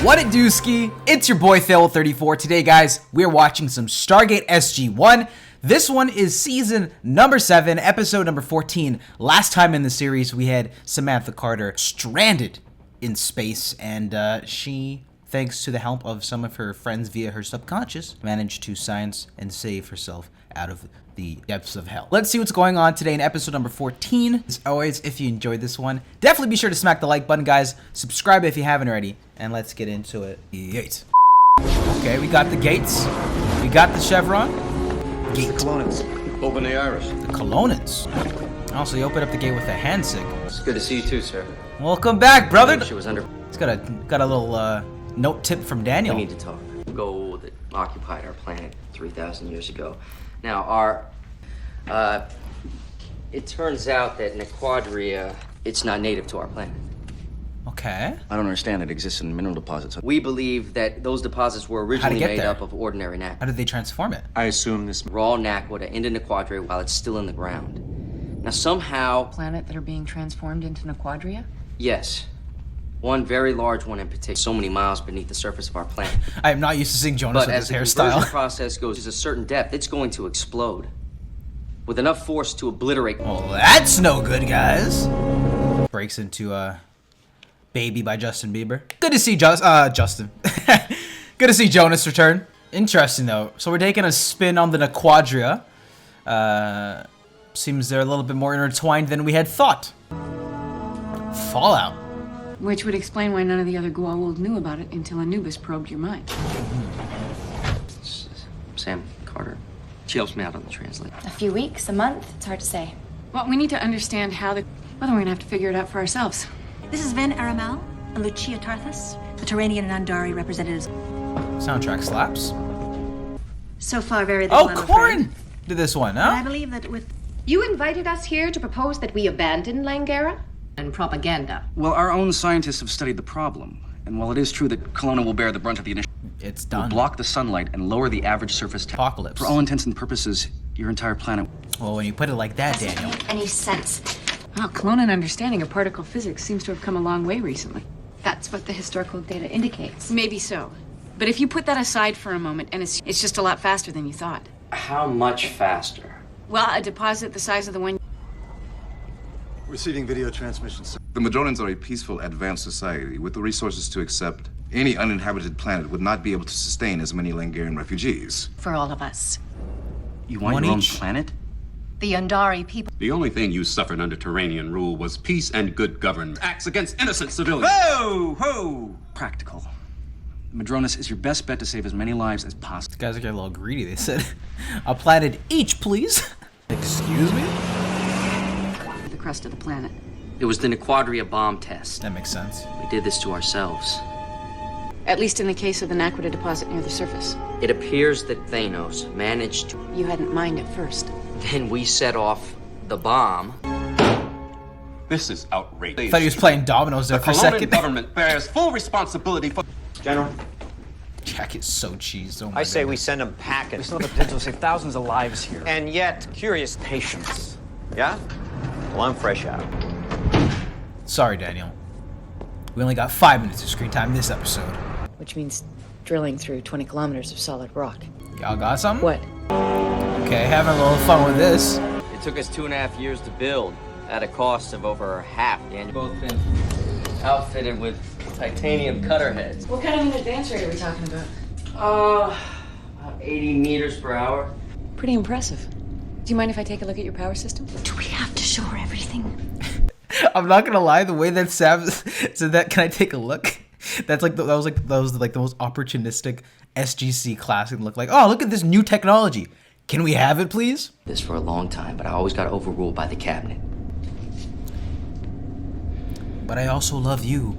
What it do, ski? It's your boy Thale34. Today, guys, we're watching some Stargate SG-1. This one is season number 7, episode number 14. Last time in the series, we had Samantha Carter stranded in space, and she, thanks to the help of some of her friends via her subconscious, managed to science and save herself out of the depths of hell. Let's see what's going on today in episode number 14. As always, if you enjoyed this one, definitely be sure to smack the like button, guys. Subscribe if you haven't already, and let's get into it. Yeet. Okay, we got the gates. We got the chevron. Gate. The colonnades. Open the iris. The colonnades. Also, you open up the gate with a hand signal. It's good to see you too, sir. Welcome back, brother. She was under. It's got a little note tip from Daniel. We need to talk. Goal that occupied our planet 3,000 years ago. Now, it turns out that Nequadria, it's not native to our planet. Okay. I don't understand. It exists in mineral deposits. We believe that those deposits were originally made up of ordinary How Naquadria. did they transform it? I assume this Raw Naquadria into Nequadria while it's still in the ground. Now, somehow, Planet that are being transformed into Nequadria? yes, one very large one in particular, so many miles beneath the surface of our planet. I am not used to seeing Jonas But with as his the conversion hairstyle. process goes to a certain depth, it's going to explode with enough force to obliterate. Well, that's no good, guys. Breaks into Baby by Justin Bieber. Good to see Justin. Good to see Jonas return. Interesting, though. So we're taking a spin on the Nequadria. Seems they're a little bit more intertwined than we had thought. Fallout. Which would explain why none of the other Goa'uld knew about it until Anubis probed your mind. Sam Carter. She helps me out on the translate. A few weeks, a month, it's hard to say. Well, we need to understand how the... Well, we're gonna have to figure it out for ourselves. This is Ven Aramal and Lucia Tarthus, the Terranian and Andari representatives. Soundtrack slaps. So far, very little. Oh, I'm Corin afraid. did this one, But I huh? believe that with You invited us here to propose that we abandon Langara? And propaganda. Well, our own scientists have studied the problem. And while it is true that Kelowna will bear the brunt of the initial, It's will done. block the sunlight and lower the average surface temperature. Apocalypse. For all intents and purposes, your entire planet. Well, when you put it like that, Doesn't Daniel. make any sense. Well, Kelownan understanding of particle physics seems to have come a long way recently. That's what the historical data indicates. Maybe so. But if you put that aside for a moment, and it's just a lot faster than you thought. How much faster? Well, a deposit the size of the one... Receiving video transmissions. The Madronans are a peaceful, advanced society with the resources to accept any uninhabited planet would not be able to sustain as many Langarian refugees. For all of us. You want One your own each. planet? The Andari people. The only thing you suffered under Terranian rule was peace and good government. Acts against innocent civilians. Whoa! Whoa! Practical. Madronas is your best bet to save as many lives as possible. These guys are getting a little greedy. They said, a planet each, please. Excuse me? The crust of the planet. It was the Nequadria bomb test. That makes sense. We did this to ourselves. At least in the case of the Naquadria deposit near the surface. It appears that Thanos managed to... You hadn't mined at first. Then we set off the bomb. This is outrageous. I thought he was playing dominoes there The for a Kelownan second. government bears full responsibility for... General, Jack is so cheesed. Oh my I say we goodness. send them packing. We still have the potential to save thousands of lives here. And yet, curious patience. Yeah? Well, I'm fresh out. Sorry, Daniel. We only got 5 minutes of screen time this episode. Which means drilling through 20 kilometers of solid rock. Y'all got something? What? Okay, having a little fun with this. It took us 2.5 years to build at a cost of over half. And both been outfitted with titanium cutter heads. What kind of an advance rate are we talking about? About 80 meters per hour. Pretty impressive. Do you mind if I take a look at your power system? do we have to show her everything? I'm not gonna lie, the way that Sam said that, can I take a look? That's like that was the most opportunistic SGC classic look. Like, oh, look at this new technology. Can we have it, please? This for a long time, but I always got overruled by the cabinet. But I also love you.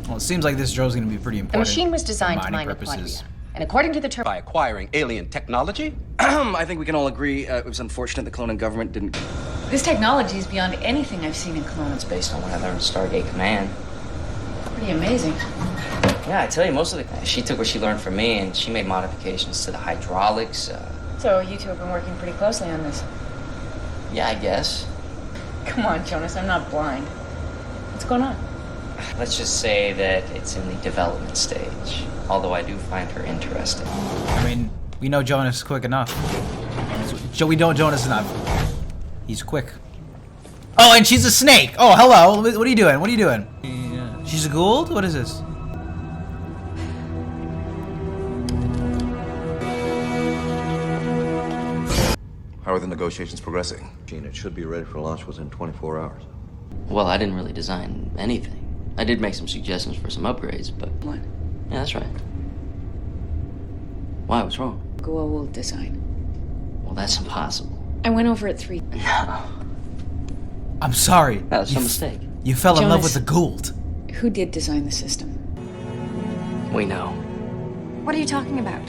Well, it seems like this drill's gonna be pretty The important. machine was designed to mining mine purposes. Nequadria. And according to the By acquiring alien technology? I think we can all agree it was unfortunate the Kelownan government didn't... This technology is beyond anything I've seen in Kelowna. It's based on what I learned at Stargate Command. Pretty amazing. Yeah, I tell you, most of the... She took what she learned from me, and she made modifications to the hydraulics. So you two have been working pretty closely on this. Yeah, I guess. Come on, Jonas, I'm not blind. What's going on? Let's just say that it's in the development stage. Although I do find her interesting. I mean, we know Jonas quick enough. We know Jonas enough. He's quick. Oh, and she's a snake. Oh, hello. What are you doing? What are you doing? Yeah. She's a Gould? What is this? How are the negotiations progressing? It should be ready for launch within 24 hours. Well, I didn't really design anything. I did make some suggestions for some upgrades, but... What? Yeah, that's right. Why? What's wrong? Goa'uld design. Well, that's impossible. I went over it 3. No. I'm sorry. That was a mistake. You fell in love Jonas. with the Gould. Who did design the system? We know. What are you talking about?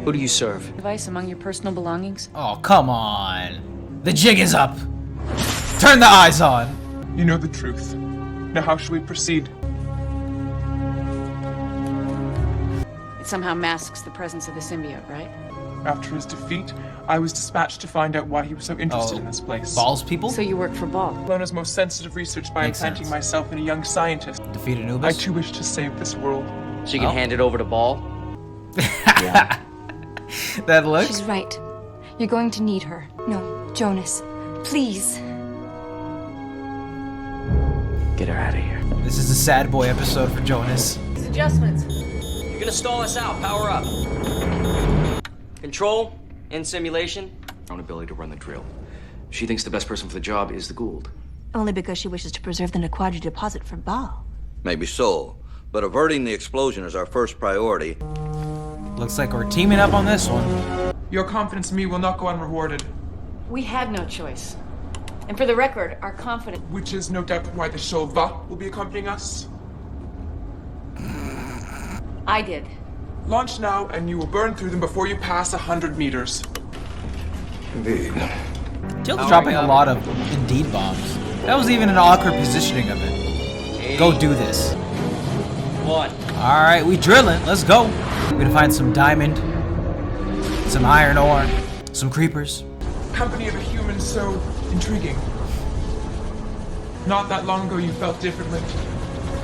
Who do you serve? Device among your personal belongings? Oh, come on. The jig is up. Turn the eyes on. You know the truth. Now how shall we proceed? It somehow masks the presence of the symbiote, right? After his defeat, I was dispatched to find out why he was so interested in this place. Balls people? So you work for Ball. Lona's most sensitive research by Makes implanting sense. myself in a young scientist. Defeat Anubis? I too wish to save this world. So you can hand it over to Ball? Yeah. That looks. She's right. You're going to need her. No, Jonas, please. Get her out of here. This is a sad boy episode for Jonas. These adjustments. You're gonna stall us out. Power up. Control. In simulation. Her own ability to run the drill. She thinks the best person for the job is the Gould. Only because she wishes to preserve the Nequadri deposit for Baal. Maybe so, but averting the explosion is our first priority. Looks like we're teaming up on this one. Your confidence in me will not go unrewarded. We had no choice. And for the record, our confidence... Which is no doubt why the Shova will be accompanying us. I did. Launch now, and you will burn through them before you pass 100 meters. Indeed. Jill's dropping a lot of Indeed bombs. That was even an awkward positioning of it. Go do this. 1. Alright, we drilling. Let's go. We're gonna find some diamond, some iron ore, some creepers. Company of a human so intriguing. Not that long ago you felt differently.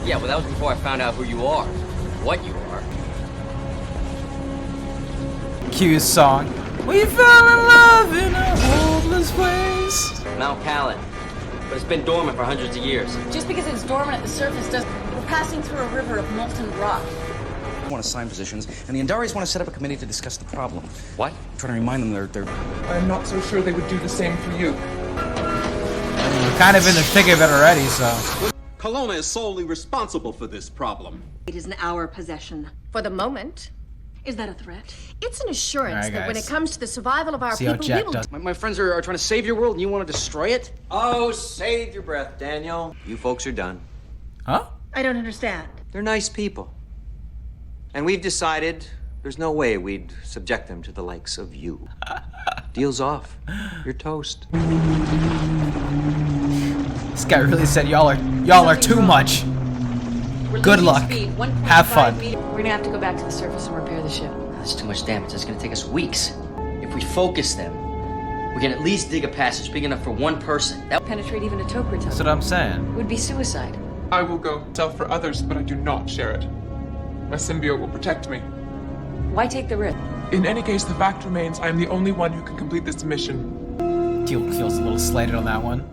Yeah, well, that was before I found out who you are. What you are. Q's song. We fell in love in a hopeless place. Mount Callan. But it's been dormant for hundreds of years. Just because it's dormant at the surface doesn't... We're passing through a river of molten rock. I want to assign positions, and the Andaris want to set up a committee to discuss the problem. What? I'm trying to remind them they're... I'm not so sure they would do the same for you. We're kind of in the thick of it already, so. Kelowna is solely responsible for this problem. It is in our possession. For the moment, Is that a threat? it's an assurance All right, that when guys. it comes to the survival of our See how people, we Jack will... does. My friends are trying to save your world, and you want to destroy it? Oh, save your breath, Daniel. You folks are done. Huh? I don't understand. They're nice people. And we've decided there's no way we'd subject them to the likes of you. Deal's off. You're toast. This guy really said y'all are too much. Good luck. Have fun. We're gonna have to go back to the surface and repair the ship. That's too much damage. That's gonna take us weeks. If we focus them, we can at least dig a passage big enough for one person. That Penetrate even a Tok'ra That's what I'm saying. would be suicide. I will go self for others, but I do not share it. My symbiote will protect me. Why take the risk? In any case, the fact remains I am the only one who can complete this mission. Teal feels a little slighted on that one.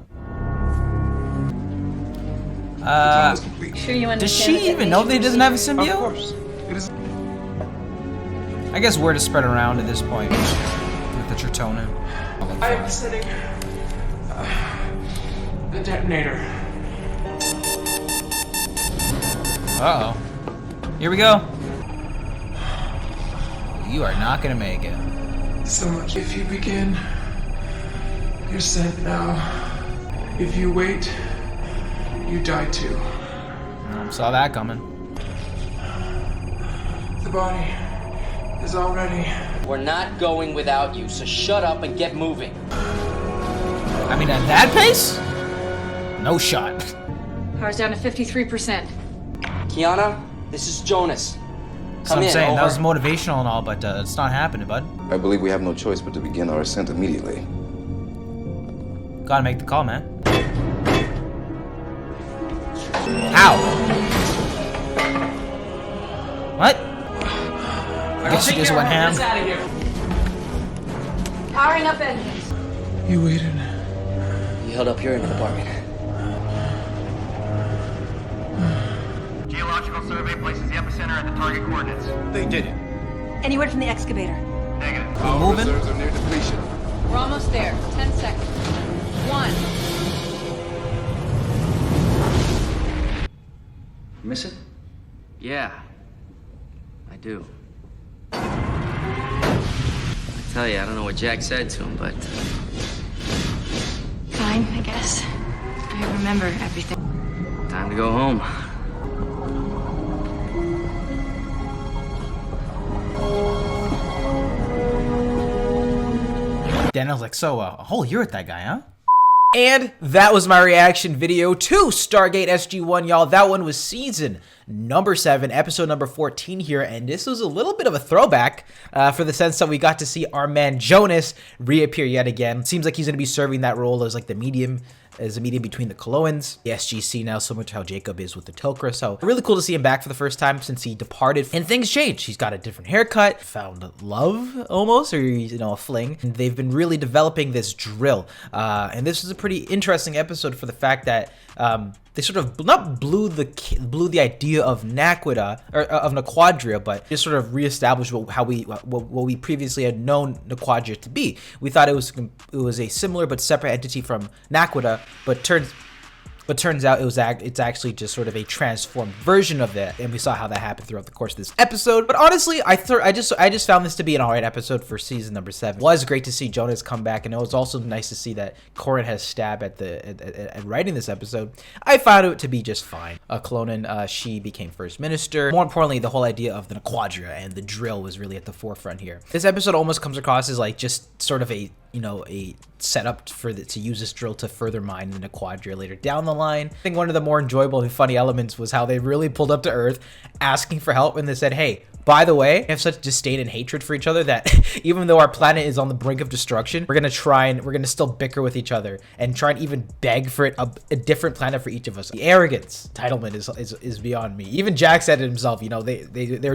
Sure you understand Does she even know that he doesn't have a Of symbiote? course. It is. I guess word is spread around at this point with the Tritona. I am setting the detonator. Uh-oh. Here we go. You are not gonna make it. So much. If you begin, you're sent now. If you wait, you die too. Saw that coming. The body is all ready. we're not going without you, so shut up and get moving. I mean, at that pace? No shot. Power's down to 53%. Kiana, this is Jonas. So I'm saying that was motivational and all, but it's not happening, bud. I believe we have no choice but to begin our ascent immediately. Gotta make the call, man. How? What? I guess she just went ham. Powering up engines. You waited. You held up your end of the bargain. Geological survey places the epicenter at the target coordinates. They did it. Any word from the excavator? Negative. Our reserves are near depletion. We're almost there. 10 seconds. 1. Miss it? Yeah, I do. I tell you, I don't know what Jack said to him, but Fine, I guess. I remember everything. time to go home. Daniel's like, so, a whole year with that guy, huh? And that was my reaction video to Stargate SG-1, y'all. That one was season number 7, episode number 14 here, and this was a little bit of a throwback for the sense that we got to see our man Jonas reappear yet again. It seems like he's going to be serving that role as like the medium, as a medium between the Coloans, the SGC now, similar to how Jacob is with the Tilkra. So really cool to see him back for the first time since he departed. And things changed. He's got a different haircut, found love almost, or you know, a fling. And they've been really developing this drill. And this is a pretty interesting episode for the fact that they sort of not blew the idea of Naquadah or of Naquadria, but just sort of reestablished what we previously had known Naquadria to be. We thought it was a similar but separate entity from Naquadah, but turns out it's actually just sort of a transformed version of that, and we saw how that happened throughout the course of this episode. But honestly, I just found this to be an alright episode for season number 7. It was great to see Jonas come back, and it was also nice to see that Corin has stabbed at writing this episode. I found it to be just fine. Clonan, she became first minister. More importantly, the whole idea of the Naquadria and the drill was really at the forefront here. This episode almost comes across as like just sort of a setup to use this drill to further mine the Naquadria later down the line. I think one of the more enjoyable and funny elements was how they really pulled up to Earth asking for help, and they said, hey, by the way, we have such disdain and hatred for each other that even though our planet is on the brink of destruction, we're gonna still bicker with each other and try and even beg for a different planet for each of us. The arrogance, entitlement is beyond me. Even Jack said it himself, they were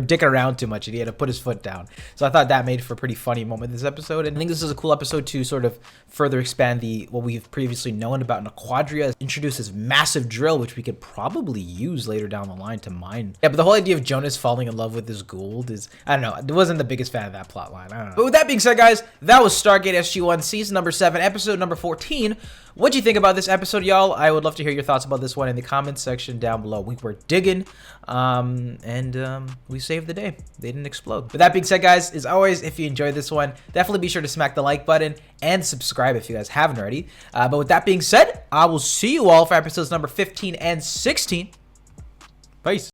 dicking around too much and he had to put his foot down. So I thought that made for a pretty funny moment in this episode, and I think this is a cool episode to sort of further expand what we've previously known about Naquadria, introduce this massive drill which we could probably use later down the line to mine. Yeah, but the whole idea of Jonas falling in love with this Gould is, I don't know, I wasn't the biggest fan of that plot line. I don't know. But with that being said, guys, that was Stargate SG-1 season number 7, episode number 14. What'd you think about this episode, y'all? I would love to hear your thoughts about this one in the comments section down below. We were digging, and we saved the day. They didn't explode. With that being said, guys, as always, if you enjoyed this one, definitely be sure to smack the like button and subscribe if you guys haven't already. But with that being said, I will see you all for episodes number 15 and 16. Peace.